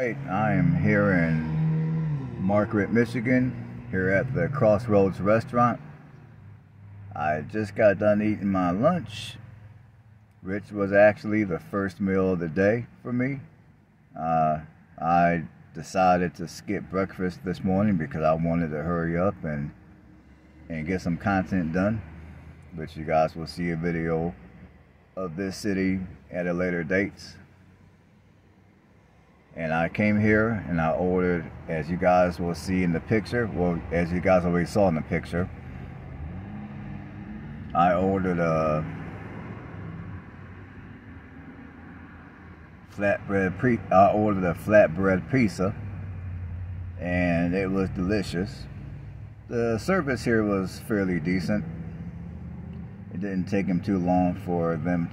I am here in Marquette, Michigan, here at the Crossroads restaurant. I just got done eating my lunch, which was actually the first meal of the day for me. I decided to skip breakfast this morning because I wanted to hurry up and get some content done, which you guys will see a video of this city at a later date. And I came here and I ordered, as you guys will see in the picture, well, as you guys already saw in the picture, I ordered a flatbread pizza, and it was delicious. The service here was fairly decent. It didn't take them too long for them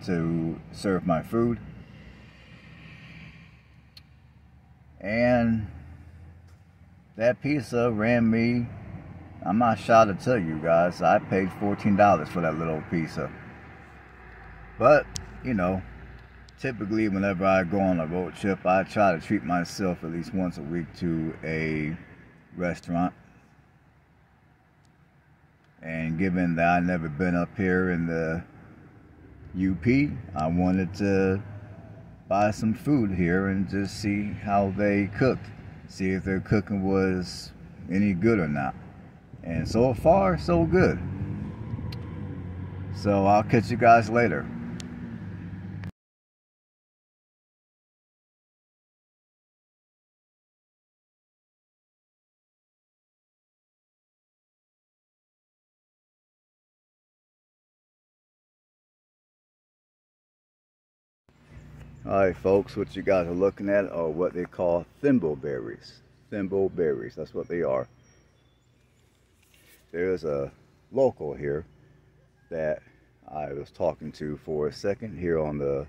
to serve my food. And that pizza ran me, I'm not shy to tell you guys, I paid $14 for that little pizza. But, you know, typically whenever I go on a road trip, I try to treat myself at least once a week to a restaurant. And given that I've never been up here in the UP, I wanted to buy some food here and just see how they cooked, see if their cooking was any good or not. And so far, so good. So I'll catch you guys later. Alright folks, what you guys are looking at are what they call thimbleberries. Thimbleberries, that's what they are. There's a local here that I was talking to for a second here on the,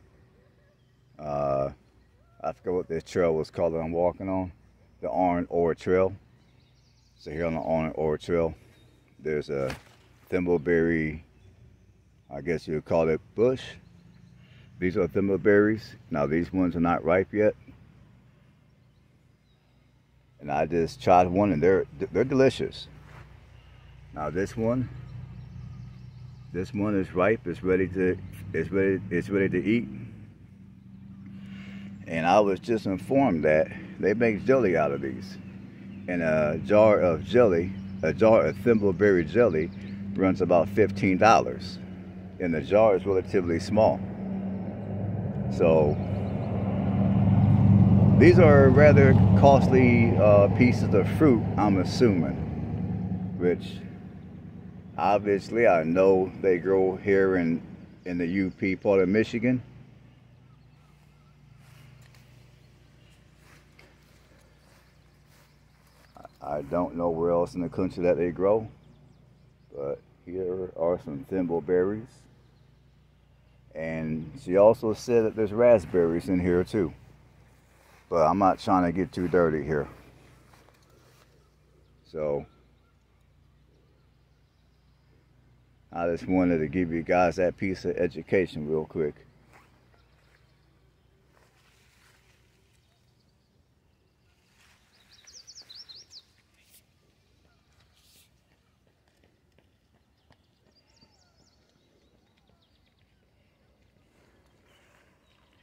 I forget what this trail was called that I'm walking on, the Orange Ore Trail. So here on the Orange Ore Trail, there's a thimbleberry, I guess you would call it bush. These are thimbleberries. Now these ones are not ripe yet. And I just tried one and they're delicious. Now this one is ripe, it's ready to eat. And I was just informed that they make jelly out of these. And a jar of thimbleberry jelly runs about $15. And the jar is relatively small. So these are rather costly pieces of fruit, I'm assuming, which obviously I know they grow here in the UP part of Michigan. I don't know where else in the country that they grow, but here are some thimbleberries. And she also said that there's raspberries in here too. But I'm not trying to get too dirty here. So I just wanted to give you guys that piece of education real quick.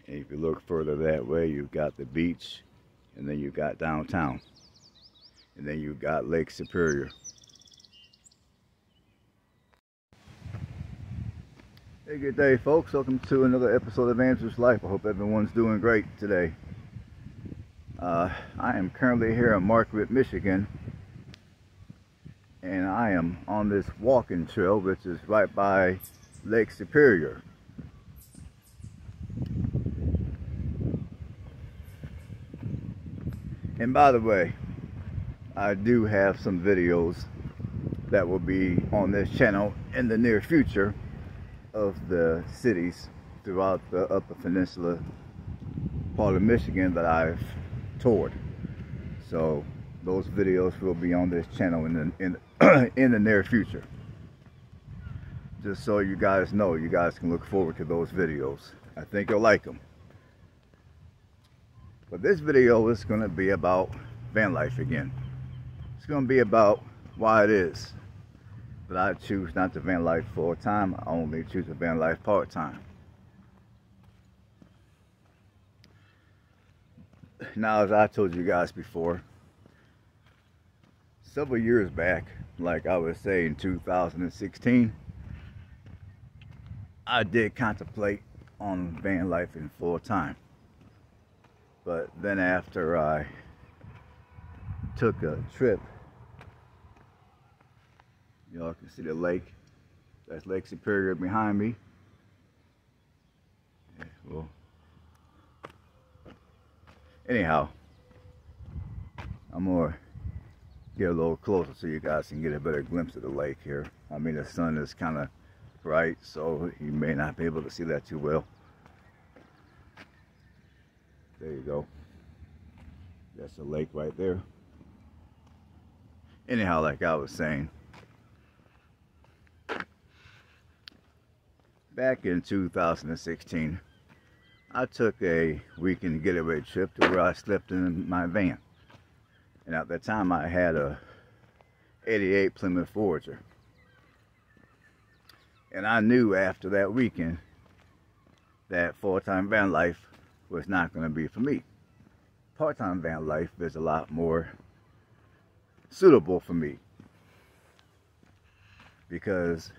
And if you look further that way, you've got the beach, and then you've got downtown, and then you've got Lake Superior. Hey, good day folks, welcome to another episode of Andrew's Life. I hope everyone's doing great today. I am currently here in Marquette, Michigan, and I am on this walking trail which is right by Lake Superior. And by the way, I do have some videos that will be on this channel in the near future of the cities throughout the Upper Peninsula part of Michigan that I've toured. So those videos will be on this channel in the near future. Just so you guys know, you guys can look forward to those videos. I think you'll like them. But this video is going to be about van life again. It's going to be about why it is that I choose not to van life full time. I only choose to van life part time. Now, as I told you guys before, several years back, like I was saying, in 2016, I did contemplate on van life in full time. But then after I took a trip, y'all can see the lake. That's Lake Superior behind me. Yeah, well, anyhow, I'm gonna get a little closer so you guys can get a better glimpse of the lake here. I mean, the sun is kind of bright, so you may not be able to see that too well. There you go. That's the lake right there. Anyhow, like I was saying, back in 2016, I took a weekend getaway trip to where I slept in my van. And at that time, I had a 88 Plymouth Forager. And I knew after that weekend that full-time van life was not going to be for me. Part-time van life is a lot more suitable for me, because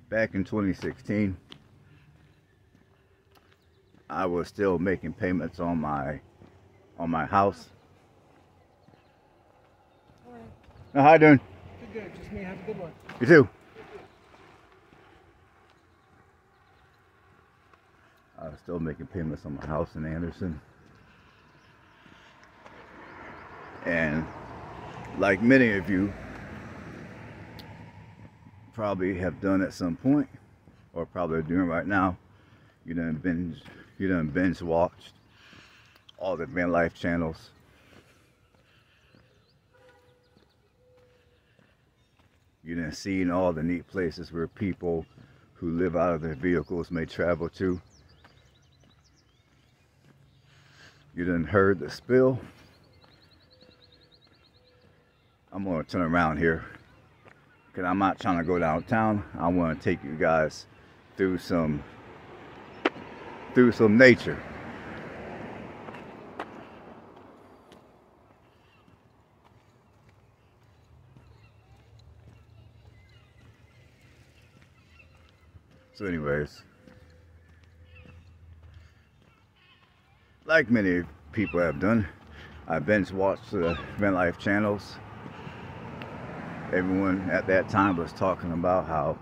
back in 2016 I was still making payments on my house. All right. Now, how you doing? Good. Just me. Have a good one. You too. I was still making payments on my house in Anderson. And like many of you probably have done at some point, or probably are doing right now, you done binge watched all the van life channels. You done seen all the neat places where people who live out of their vehicles may travel to. You done heard the spill. I'm gonna turn around here because I'm not trying to go downtown. I want to take you guys through some nature. So anyways, like many people have done, I binge watched the van life channels. Everyone at that time was talking about how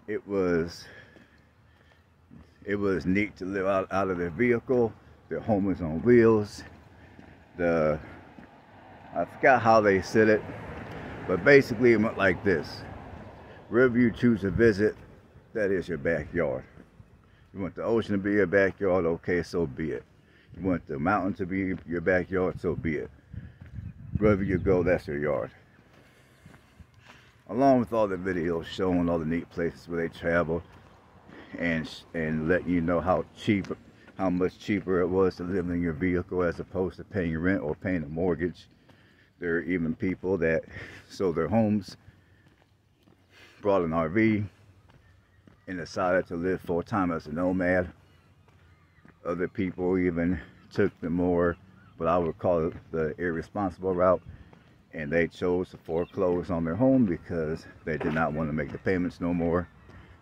it was neat to live out of their vehicle. Their home is on wheels. I forgot how they said it, but basically it went like this: wherever you choose to visit, that is your backyard. You want the ocean to be your backyard, okay, so be it. You want the mountain to be your backyard, so be it. Wherever you go, that's your yard. Along with all the videos showing all the neat places where they travel, and letting you know how much cheaper it was to live in your vehicle as opposed to paying rent or paying a mortgage. There are even people that sold their homes, brought an RV, and decided to live full time as a nomad. Other people even took the more, what I would call the irresponsible route, and they chose to foreclose on their home because they did not want to make the payments no more.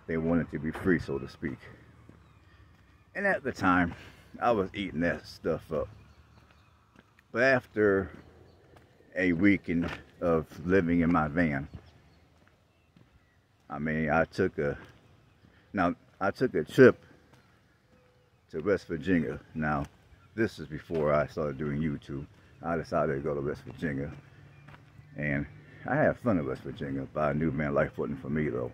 They wanted to be free, so to speak. And at the time, I was eating that stuff up. But after a weekend of living in my van, I mean, I took a trip to West Virginia. Now, this is before I started doing YouTube. I decided to go to West Virginia, and I had fun in West Virginia, but I knew, man, life wasn't for me though.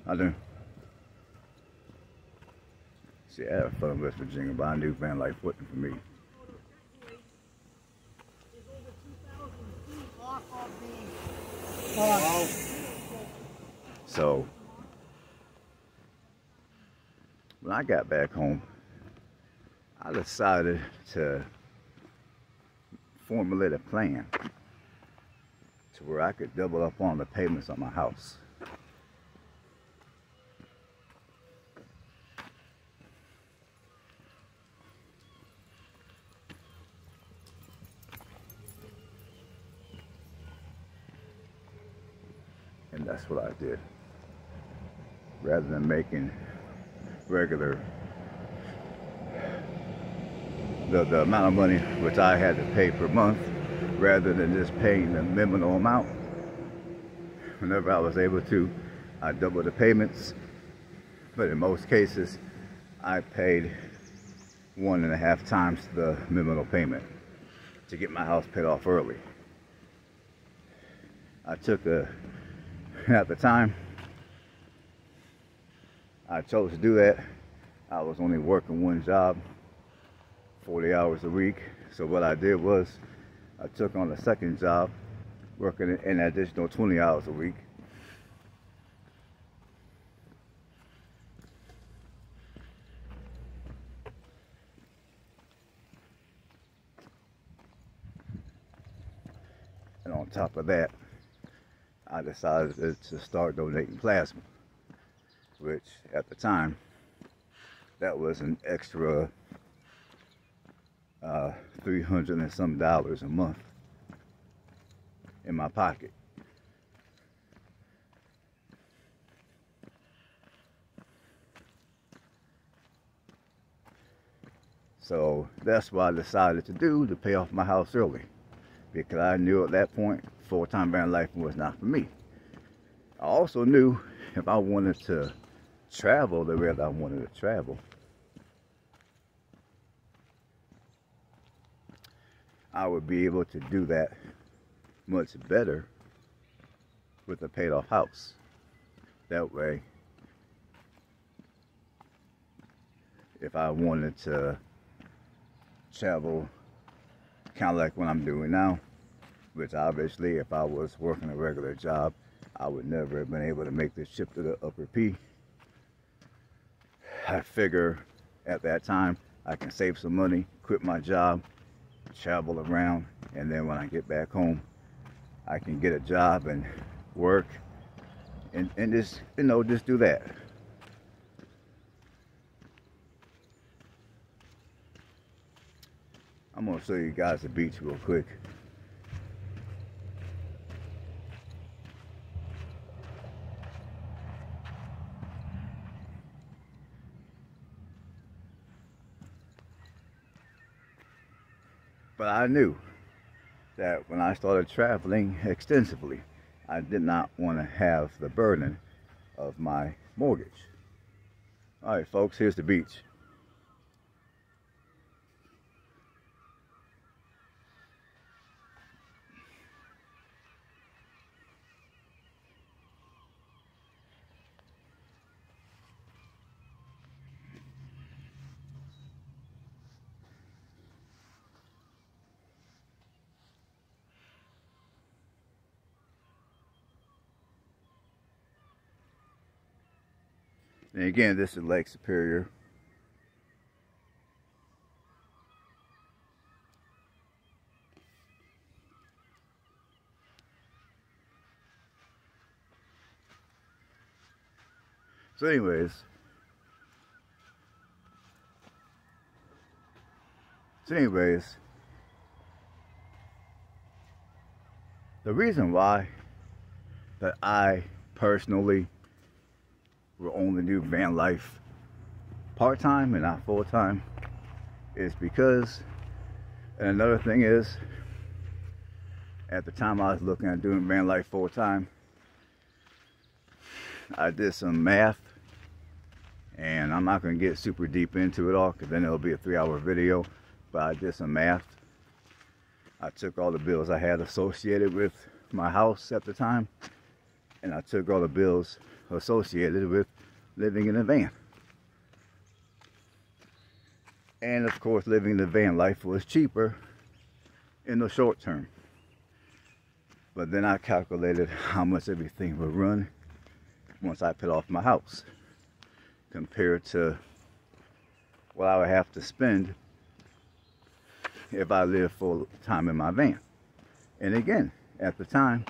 I do. See, I had fun in West Virginia, but I knew van life wasn't for me. So, when I got back home, I decided to formulate a plan to where I could double up on the payments on my house. And that's what I did. Rather than making regular, the amount of money which I had to pay per month, rather than just paying the minimal amount, whenever I was able to, I doubled the payments. But in most cases, I paid 1.5 times the minimal payment to get my house paid off early. At the time I chose to do that, I was only working one job, 40 hours a week. So what I did was I took on a second job, working an additional 20 hours a week. And on top of that, I decided to start donating plasma, which at the time, that was an extra $300 and some a month in my pocket. So that's what I decided to do to pay off my house early, because I knew at that point full-time van life was not for me. I also knew if I wanted to travel the way that I wanted to travel, I would be able to do that much better with a paid off house. That way, if I wanted to travel kind of like what I'm doing now, which obviously if I was working a regular job, I would never have been able to make this trip to the Upper P. I figure at that time I can save some money, quit my job, travel around, and then when I get back home, I can get a job and work and just, just do that. I'm gonna show you guys the beach real quick. But I knew that when I started traveling extensively, I did not want to have the burden of my mortgage. All right, folks, here's the beach. And again, this is Lake Superior. So anyways, The reason why that I personally will only do van life part-time and not full-time is because, and another thing is, at the time I was looking at doing van life full-time, I did some math, and I'm not going to get super deep into it all because then it'll be a 3-hour video, but I did some math. I took all the bills I had associated with my house at the time, and I took all the bills associated with living in a van. And of course, living in the van life was cheaper in the short term. But then I calculated how much everything would run once I paid off my house compared to what I would have to spend if I lived full time in my van. And again, at the time,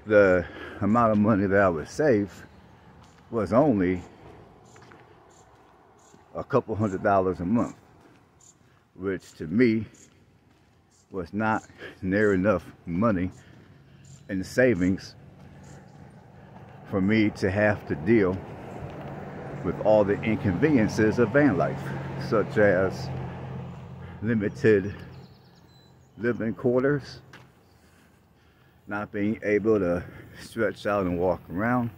the amount of money that I would save was only a couple $100s a month, which to me was not near enough money in savings for me to have to deal with all the inconveniences of van life, such as limited living quarters, not being able to stretch out and walk around,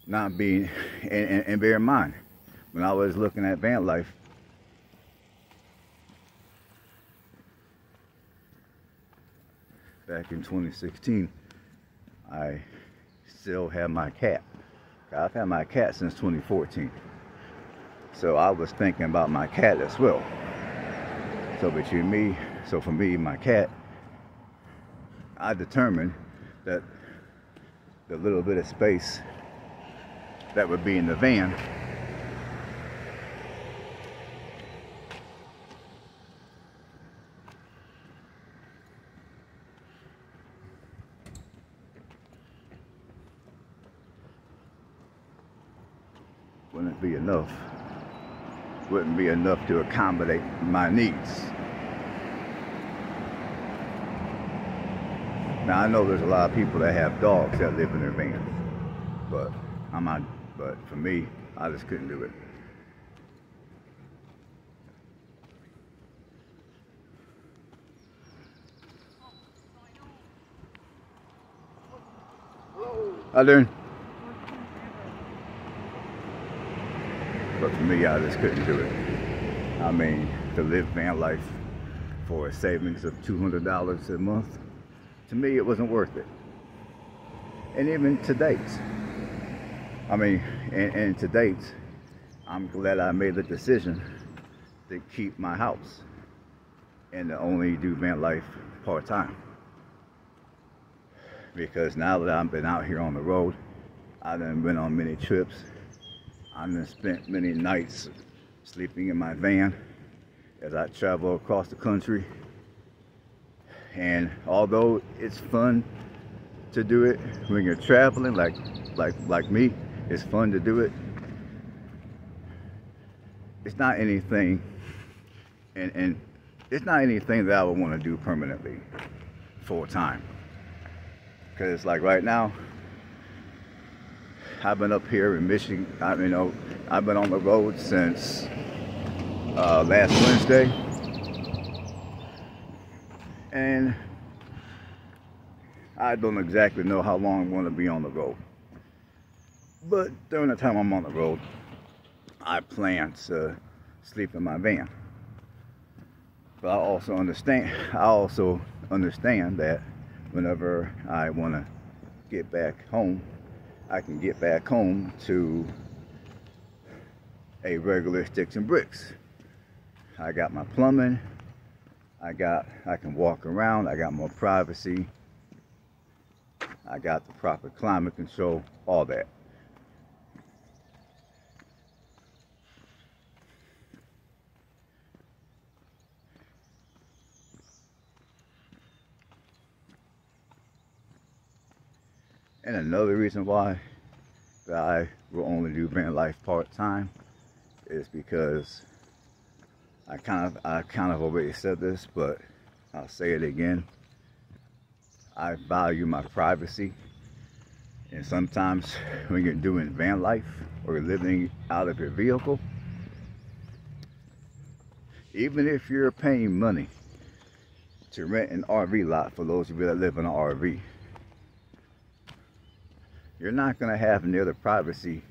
not being, and bear in mind, when I was looking at van life, back in 2016, I still have my cat. I've had my cat since 2014. So I was thinking about my cat as well. So between me, so for me, my cat, I determined that the little bit of space that would be in the van wouldn't be enough. Wouldn't be enough to accommodate my needs. Now I know there's a lot of people that have dogs that live in their vans, but but for me, I just couldn't do it. How you doing? But for me, I just couldn't do it. I mean, to live van life for a savings of $200 a month, to me, it wasn't worth it. And even to date, I mean, and to date, I'm glad I made the decision to keep my house and to only do van life part-time. Because now that I've been out here on the road, I've been on many trips. I've spent many nights sleeping in my van as I travel across the country. And although it's fun to do it when you're traveling, like me, it's fun to do it. It's not anything, and it's not anything that I would want to do permanently, full time. Because like right now, I've been up here in Michigan. I've been on the road since last Wednesday, and I don't exactly know how long I'm going to be on the road. But during the time I'm on the road, I plan to sleep in my van. But I also understand that whenever I want to get back home, I can get back home to a regular sticks and bricks. I got my plumbing, I can walk around, I got more privacy, I got the proper climate control, all that. And another reason why that I will only do van life part-time is because I kind of already said this, but I'll say it again. I value my privacy, and sometimes when you're doing van life or living out of your vehicle, even if you're paying money to rent an RV lot, for those of you that live in an RV, you're not going to have near the privacy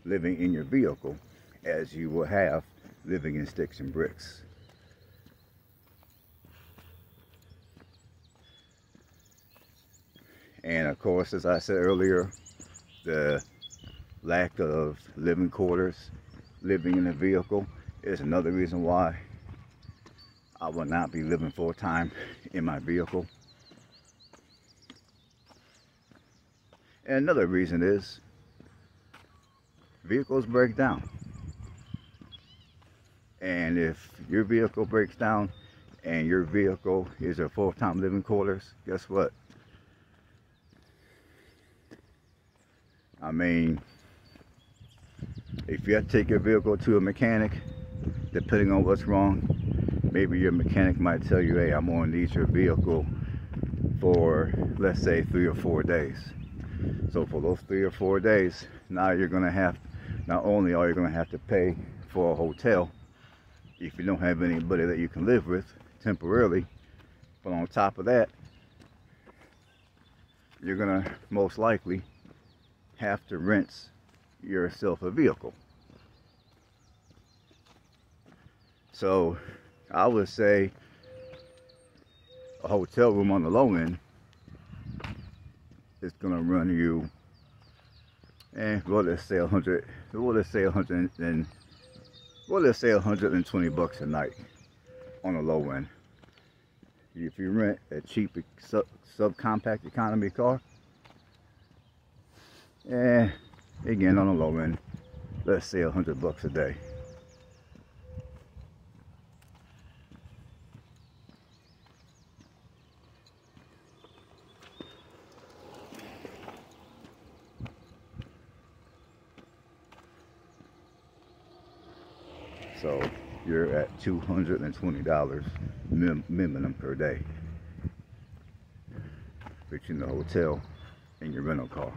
living in your vehicle as you will have living in sticks and bricks. And of course, as I said earlier, the lack of living quarters, living in a vehicle, is another reason why I will not be living full time in my vehicle. And another reason is vehicles break down. And if your vehicle breaks down and your vehicle is a full-time living quarters, guess what? I mean, if you have to take your vehicle to a mechanic, depending on what's wrong, maybe your mechanic might tell you, hey, I'm going to need your vehicle for, let's say, 3 or 4 days. So for those 3 or 4 days, now you're going to have, not only are you going to have to pay for a hotel, if you don't have anybody that you can live with temporarily, but on top of that, you're going to most likely have to rent yourself a vehicle. So I would say a hotel room on the low end is going to run you, well, let's say 100, well, let's say 100 and well, let's say $120 a night on the low end. If you rent a cheap subcompact economy car, again on the low end, let's say $100 a day. So you're at $220 minimum per day between the hotel and your rental car.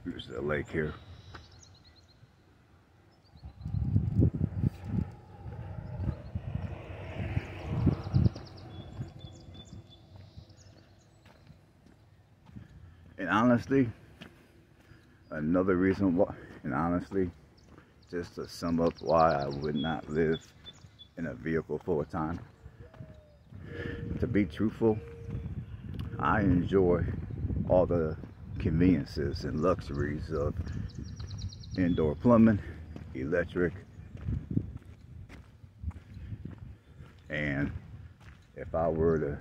Here's the lake here. And honestly, another reason why, and honestly, just to sum up why I would not live in a vehicle full time, to be truthful, I enjoy all the conveniences and luxuries of indoor plumbing, electric, and if I were to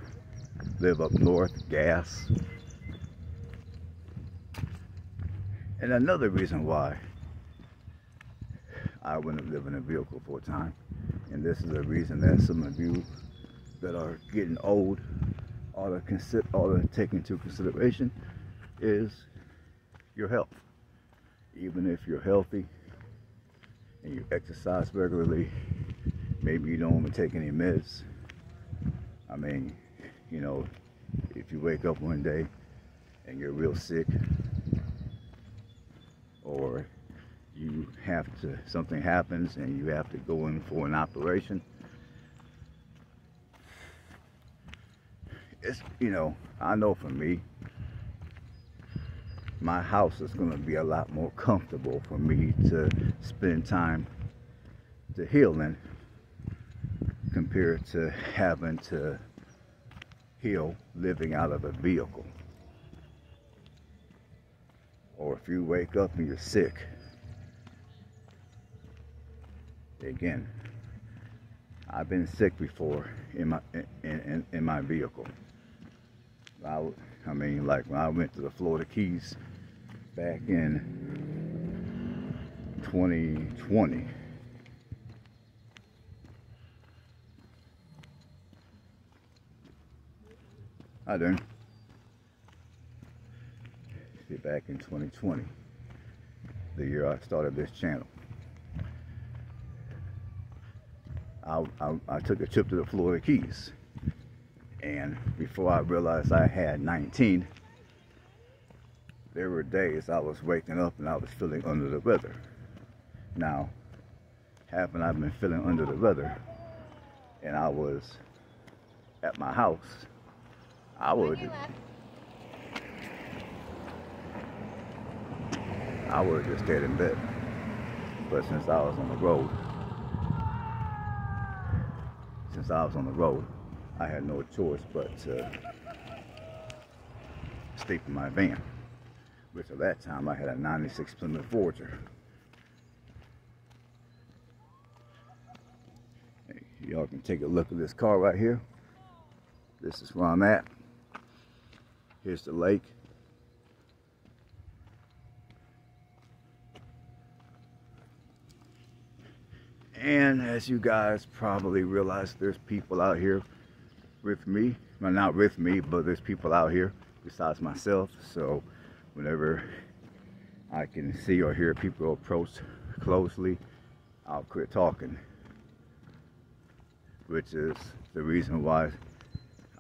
live up north, gas. And another reason why I wouldn't live in a vehicle full time, and this is a reason that some of you that are getting old ought to take into consideration, is your health. Even if you're healthy and you exercise regularly, maybe you don't want to take any meds. I mean, you know, if you wake up one day and you're real sick, or you have to, something happens and you have to go in for an operation, it's, you know, I know for me, my house is going to be a lot more comfortable for me to spend time to heal in, compared to having to heal living out of a vehicle. Or if you wake up and you're sick, again, I've been sick before in my vehicle. I mean, like when I went to the Florida Keys back in 2020. I done. Back in 2020, the year I started this channel. I took a trip to the Florida Keys, and before I realized I had 19, there were days I was waking up and I was feeling under the weather. Now, haven't I been feeling under the weather and I was at my house, I would have just stayed in bed. But since I was on the road, I had no choice but to sleep in my van, which at that time I had a 96 Plymouth Voyager. Hey, y'all can take a look at this car right here. This is where I'm at. Here's the lake. And as you guys probably realize, there's people out here with me. Well, not with me, but there's people out here besides myself. So whenever I can see or hear people approach closely, I'll quit talking. Which is the reason why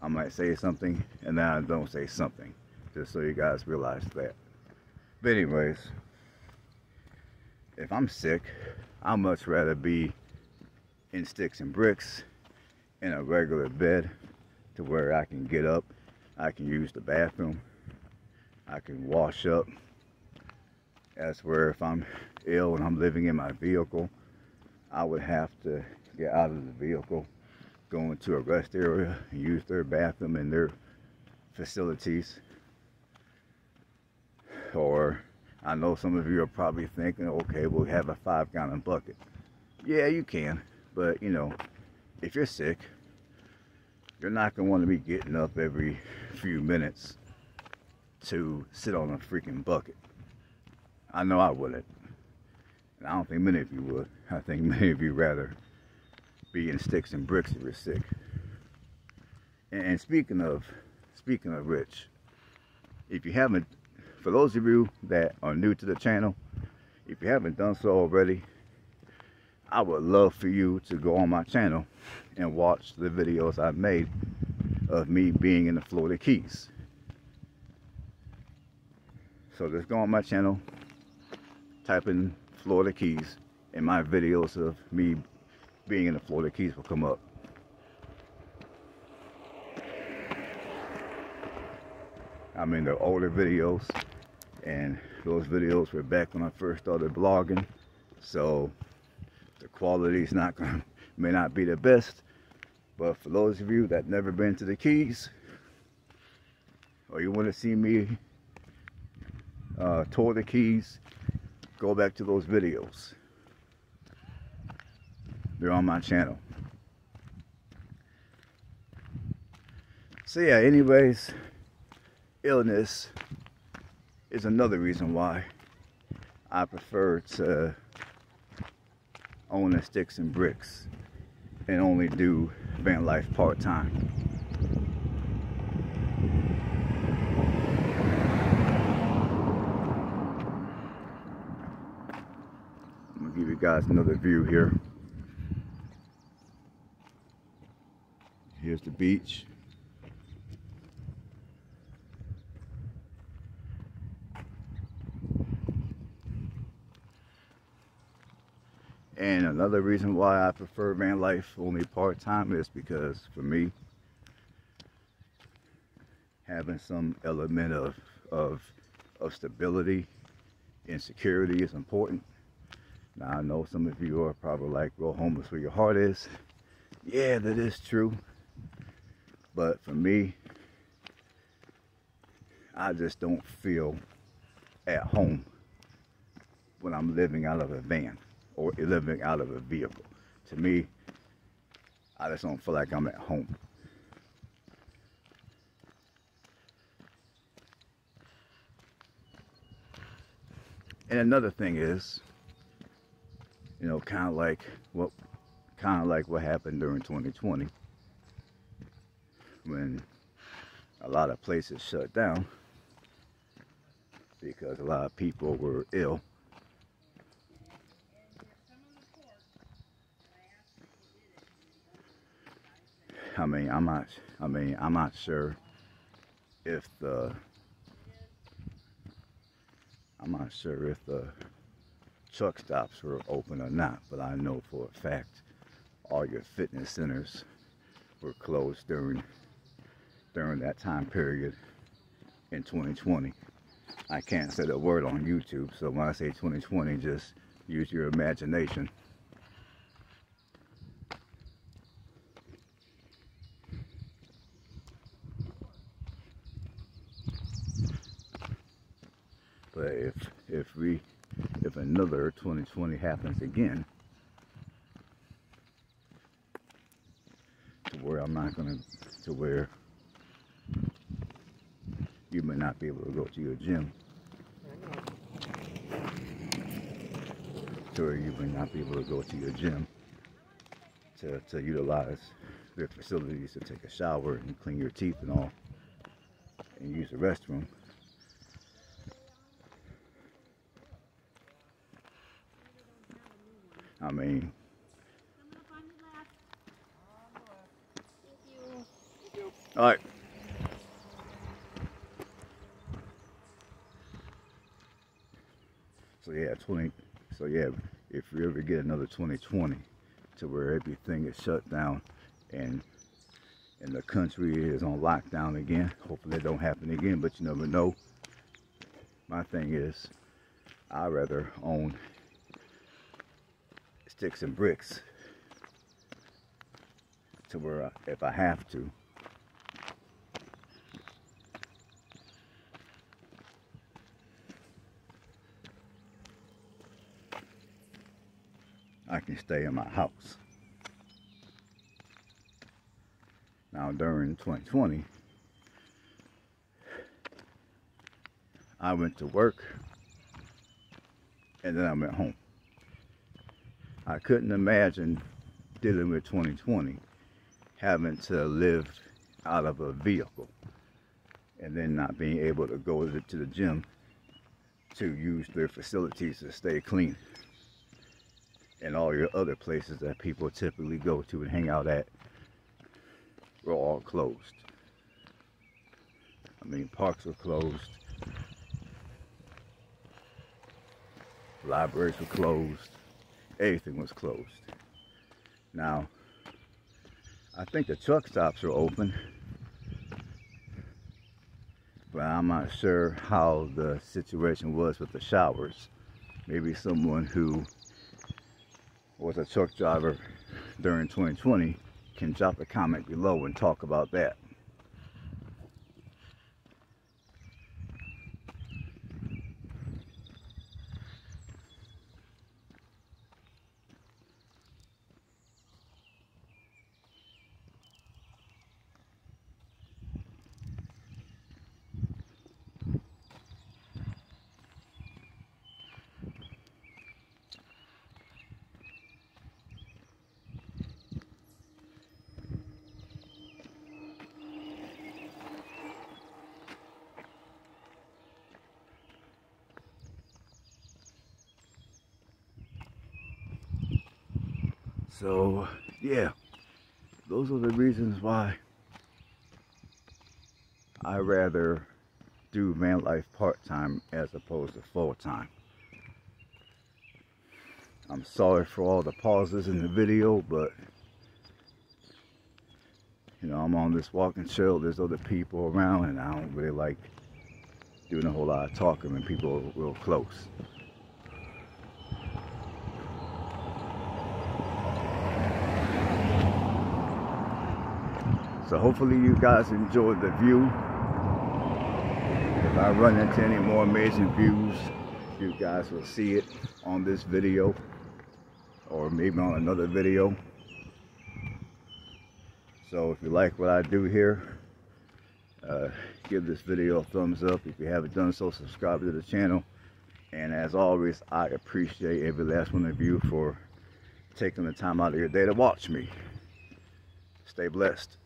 I might say something and then I don't say something. Just so you guys realize that. But anyways, if I'm sick, I'd much rather be in sticks and bricks in a regular bed to where I can get up, I can use the bathroom, I can wash up. As where if I'm ill and I'm living in my vehicle, I would have to get out of the vehicle, go into a rest area and use their bathroom and their facilities. Or I know some of you are probably thinking, okay, we'll have a 5-gallon bucket. Yeah, you can, but you know, if you're sick, you're not going to want to be getting up every few minutes to sit on a freaking bucket. I know I wouldn't. And I don't think many of you would. I think many of you rather be in sticks and bricks if you're sick. And speaking of which, if you haven't, for those of you that are new to the channel, if you haven't done so already, I would love for you to go on my channel and watch the videos I've made of me being in the Florida Keys. So just go on my channel, type in Florida Keys, and my videos of me being in the Florida Keys will come up. I mean, the older videos, and those videos were back when I first started blogging, so the quality is may not be the best. But for those of you that never been to the Keys, or you want to see me tour the Keys, go back to those videos. They're on my channel. So yeah, anyways, illness is another reason why I prefer to own the sticks and bricks and only do van life part-time. I'm gonna give you guys another view here. Here's the beach. And another reason why I prefer van life only part-time is because, for me, having some element of stability and security is important. Now, I know some of you are probably like, well, home is where your heart is. Yeah, that is true. But for me, I just don't feel at home when I'm living out of a van or living out of a vehicle. To me, I just don't feel like I'm at home. And another thing is, you know, kind of like what happened during 2020 when a lot of places shut down because a lot of people were ill. I'm not sure if the truck stops were open or not, but I know for a fact all your fitness centers were closed during that time period in 2020. I can't say the word on YouTube, so when I say 2020, just use your imagination. But if another 2020 happens again, to where you may not be able to go to your gym, to utilize their facilities to take a shower and clean your teeth and all, and use the restroom. I mean, all right. So yeah, if we ever get another 2020 to where everything is shut down and the country is on lockdown again, hopefully it don't happen again, but you never know. My thing is, I'd rather own sticks and bricks to where if I have to, I can stay in my house. Now during 2020, I went to work and then I went home. I couldn't imagine dealing with 2020, having to live out of a vehicle and then not being able to go to the gym to use their facilities to stay clean. And all your other places that people typically go to and hang out at were all closed. I mean, parks were closed, libraries were closed, everything was closed. Now, I think the truck stops are open, but I'm not sure how the situation was with the showers. Maybe someone who was a truck driver during 2020 can drop a comment below and talk about that. So, yeah, those are the reasons why I rather do van life part-time as opposed to full-time. I'm sorry for all the pauses in the video, but you know, I'm on this walking trail, there's other people around, and I don't really like doing a whole lot of talking when people are real close. So hopefully you guys enjoyed the view. If I run into any more amazing views, you guys will see it on this video or maybe on another video. So if you like what I do here, give this video a thumbs up. If you haven't done so, subscribe to the channel And as always, I appreciate every last one of you for taking the time out of your day to watch me. Stay blessed.